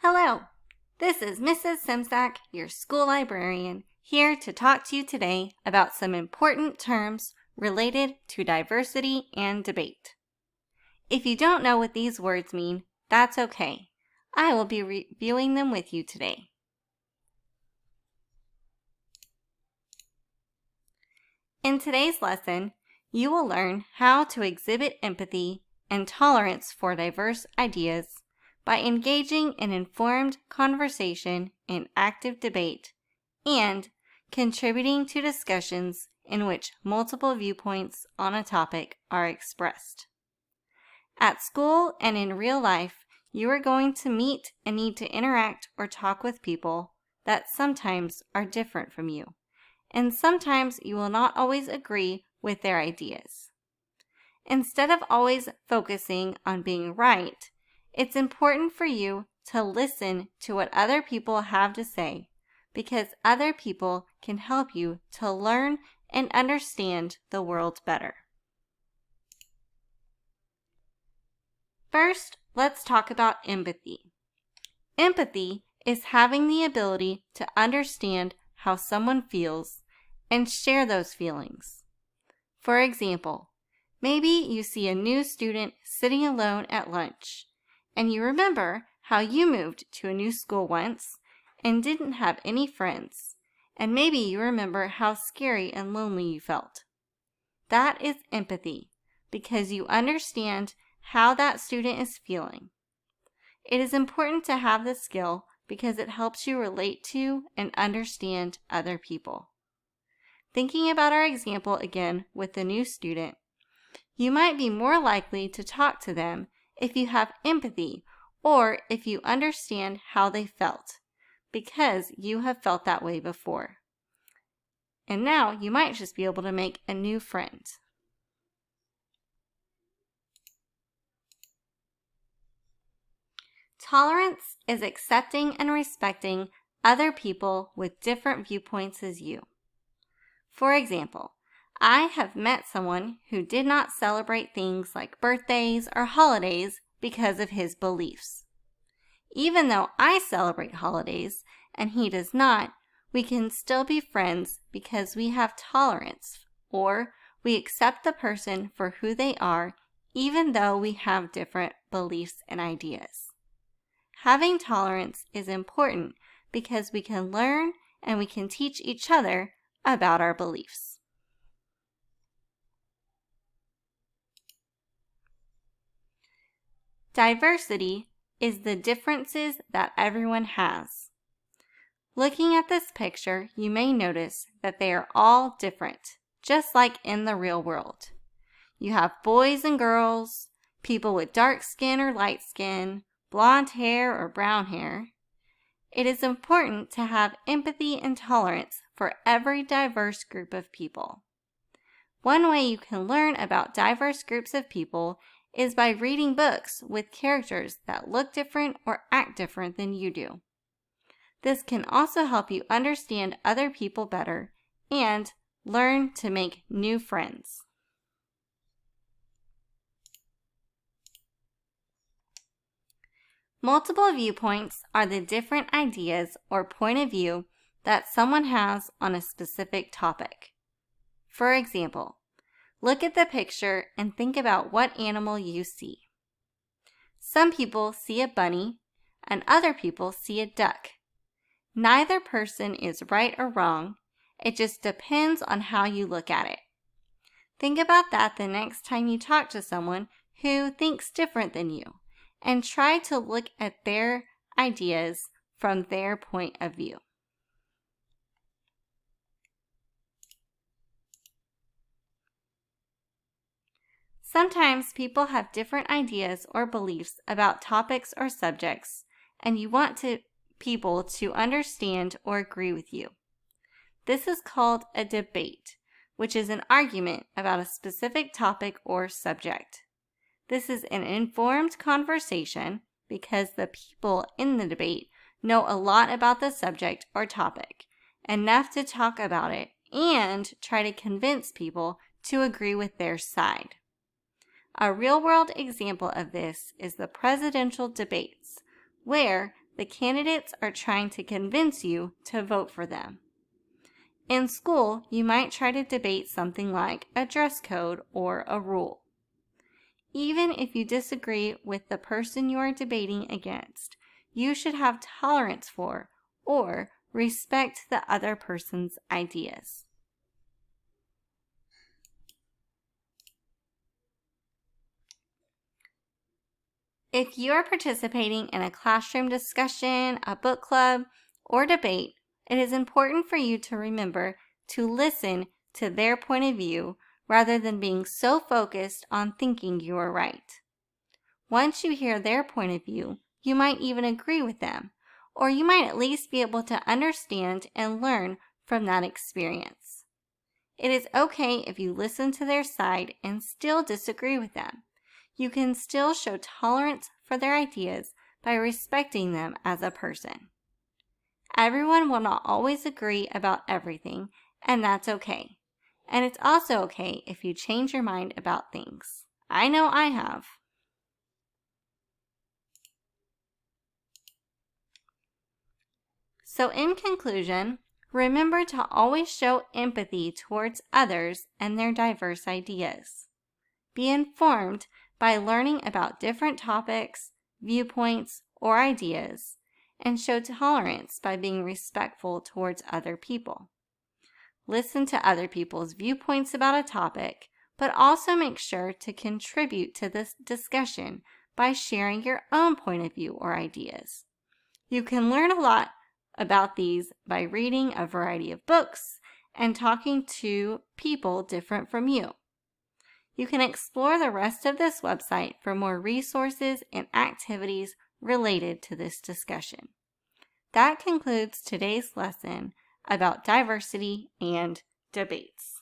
Hello, this is Mrs. Simsack, your school librarian, here to talk to you today about some important terms related to diversity and debate. If you don't know what these words mean, that's okay. I will be reviewing them with you today. In today's lesson, you will learn how to exhibit empathy and tolerance for diverse ideas by engaging in informed conversation and active debate, and contributing to discussions in which multiple viewpoints on a topic are expressed. At school and in real life, you are going to meet and need to interact or talk with people that sometimes are different from you, and sometimes you will not always agree with their ideas. Instead of always focusing on being right, it's important for you to listen to what other people have to say, because other people can help you to learn and understand the world better. First, let's talk about empathy. Empathy is having the ability to understand how someone feels and share those feelings. For example, maybe you see a new student sitting alone at lunch, and you remember how you moved to a new school once and didn't have any friends, and maybe you remember how scary and lonely you felt. That is empathy, because you understand how that student is feeling. It is important to have this skill because it helps you relate to and understand other people. Thinking about our example again with the new student, you might be more likely to talk to them if you have empathy or if you understand how they felt, because you have felt that way before. And now you might just be able to make a new friend. Tolerance is accepting and respecting other people with different viewpoints as you. For example, I have met someone who did not celebrate things like birthdays or holidays because of his beliefs. Even though I celebrate holidays and he does not, we can still be friends because we have tolerance, or we accept the person for who they are even though we have different beliefs and ideas. Having tolerance is important because we can learn and we can teach each other about our beliefs. Diversity is the differences that everyone has. Looking at this picture, you may notice that they are all different, just like in the real world. You have boys and girls, people with dark skin or light skin, blonde hair or brown hair. It is important to have empathy and tolerance for every diverse group of people. One way you can learn about diverse groups of people is by reading books with characters that look different or act different than you do. This can also help you understand other people better and learn to make new friends. Multiple viewpoints are the different ideas or point of view that someone has on a specific topic. For example, look at the picture and think about what animal you see. Some people see a bunny and other people see a duck. Neither person is right or wrong. It just depends on how you look at it. Think about that the next time you talk to someone who thinks different than you, and try to look at their ideas from their point of view. Sometimes people have different ideas or beliefs about topics or subjects, and you want people to understand or agree with you. This is called a debate, which is an argument about a specific topic or subject. This is an informed conversation because the people in the debate know a lot about the subject or topic, enough to talk about it and try to convince people to agree with their side. A real-world example of this is the presidential debates, where the candidates are trying to convince you to vote for them. In school, you might try to debate something like a dress code or a rule. Even if you disagree with the person you are debating against, you should have tolerance for or respect the other person's ideas. If you are participating in a classroom discussion, a book club, or debate, it is important for you to remember to listen to their point of view rather than being so focused on thinking you are right. Once you hear their point of view, you might even agree with them, or you might at least be able to understand and learn from that experience. It is okay if you listen to their side and still disagree with them. You can still show tolerance for their ideas by respecting them as a person. Everyone will not always agree about everything, and that's okay. And it's also okay if you change your mind about things. I know I have. So in conclusion, remember to always show empathy towards others and their diverse ideas. Be informed by learning about different topics, viewpoints, or ideas, and show tolerance by being respectful towards other people. Listen to other people's viewpoints about a topic, but also make sure to contribute to this discussion by sharing your own point of view or ideas. You can learn a lot about these by reading a variety of books and talking to people different from you. You can explore the rest of this website for more resources and activities related to this discussion. That concludes today's lesson about diversity and debates.